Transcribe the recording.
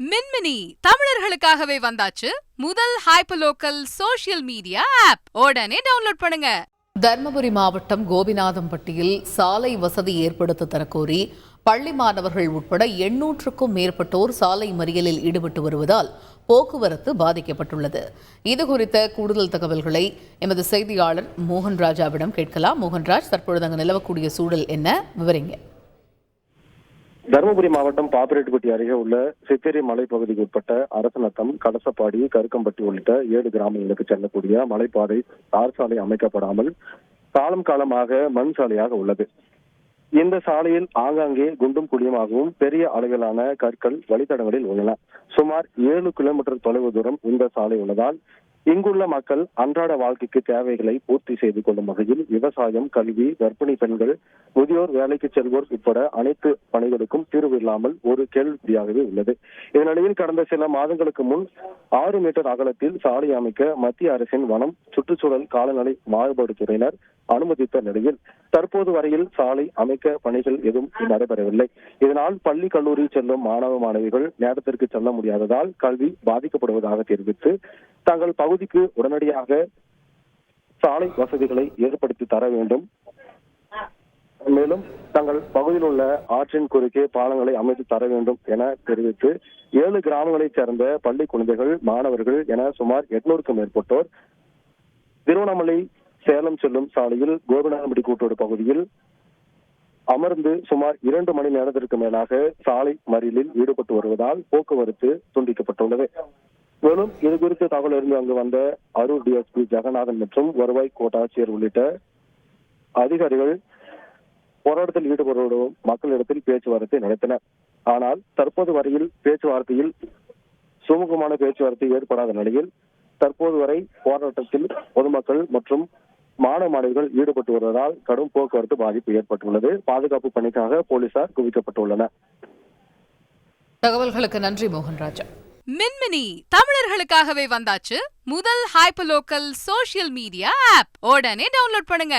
மின்மினி தமிழர்களுக்காகவே வந்தாச்சு முதல் hyperlocal social media app. உடனே டவுன்லோட் பண்ணுங்க. தர்மபுரி மாவட்டம் கோபிநாதம்பட்டியில் சாலை வசதி ஏற்படுத்த தரக்கோரி பள்ளி மாணவர்கள் உட்பட 800க்கும் மேற்பட்டோர் சாலை மறியலில் ஈடுபட்டு வருவதால் போக்குவரத்து பாதிக்கப்பட்டுள்ளது. இதுகுறித்த கூடுதல் தகவல்களை எமது செய்தியாளர் மோகன்ராஜாவிடம் கேட்கலாம். மோகன்ராஜ், தற்பொழுது அங்கு நிலவக்கூடிய சூழல் என்ன, விவரிங்க. தருமபுரி மாவட்டம் பாப்பிரெட்டிப்பட்டி அருகே உள்ள சித்தேரி மலைப்பகுதிக்கு உட்பட்ட அரசநத்தம், கடசப்பாடி, கருக்கம்பட்டி உள்ளிட்ட 7 கிராமங்களுக்கு செல்லக்கூடிய மலைப்பாதை தார் சாலை அமைக்கப்படாமல் காலம் காலமாக மண் சாலையாக உள்ளது. இந்த சாலையில் ஆங்காங்கே குண்டும் குழியுமாகவும் பெரிய அளவிலான கற்கள் வழித்தடங்களில் உள்ளன. சுமார் 7 கிலோமீட்டர் தொலைவு தூரம் இந்த சாலை உள்ளதால் இங்குள்ள மக்கள் அன்றாட வாழ்க்கைக்கு தேவைகளை பூர்த்தி செய்து கொள்ளும் வகையில் விவசாயம், கல்வி, கர்ப்பிணி பெண்கள், முதியோர், வேலைக்கு செல்வோர் உட்பட அனைத்து பணிகளுக்கும் தீர்வு இல்லாமல் ஒரு கேள்விக்குறியாகவே உள்ளது. இதனிடையில் கடந்த சில மாதங்களுக்கு முன் 6 மீட்டர் அகலத்தில் சாலை அமைக்க மத்திய அரசின் வனம், சுற்றுச்சூழல், காலநிலை மாறுபாடுத்துறையினர் அனுமதித்த நிலையில் தற்போது வரையில் சாலை அமைக்க பணிகள் எதுவும் நடைபெறவில்லை. இதனால் பள்ளி, கல்லூரி செல்லும் மாணவ மாணவிகள் நேரத்திற்கு செல்ல முடியாததால் கல்வி பாதிக்கப்படுவதாக தெரிவித்து தங்கள் பகுதிக்கு உடனடியாக சாலை வசதிகளை ஏற்படுத்தி தர வேண்டும், மேலும் தங்கள் பகுதியில் உள்ள ஆற்றின் குறுக்கே பாலங்களை அமைத்து தர வேண்டும் என தெரிவித்து 7 கிராமங்களைச் சேர்ந்த பள்ளி குழந்தைகள், மாணவர்கள் என சுமார் 800க்கும் மேற்பட்டோர் திருவண்ணாமலை சேலம் செல்லும் சாலையில் கோபிநாதம்பட்டி கூட்டோடு பகுதியில் அமர்ந்து சுமார் 2 மணி நேரத்திற்கு மேலாக சாலை மறியலில் ஈடுபட்டு வருவதால் போக்குவரத்து துண்டிக்கப்பட்டுள்ளது. மேலும் இது குறித்து தகவல் அறிந்து அங்கு வந்த அரூர் டிஎஸ்பி ஜெகநாதன் மற்றும் வருவாய் கோட்டாட்சியர் உள்ளிட்ட அதிகாரிகள் போராட்டத்தில் ஈடுபடுவோம் மக்களிடத்தில் பேச்சுவார்த்தை நடத்தினர். ஆனால் தற்போது வரையில் பேச்சுவார்த்தையில் சுமூகமான பேச்சுவார்த்தை ஏற்படாத நிலையில் தற்போது வரை போராட்டத்தில் பொதுமக்கள் மற்றும் மாணவ மாணவிகள் ஈடுபட்டு வருவதால் கடும் போக்குவரத்து பாதிப்பு ஏற்பட்டுள்ளது. பாதுகாப்பு பணிக்காக போலீசார் குவிக்கப்பட்டுள்ளனர். தகவல்களுக்கு நன்றி மோகன்ராஜா. மின்மினி தமிழர்களுக்காகவே வந்தாச்சு முதல் ஹைப்பர்லோக்கல் சோஷியல் மீடியா ஆப். உடனே டவுன்லோட் பண்ணுங்க.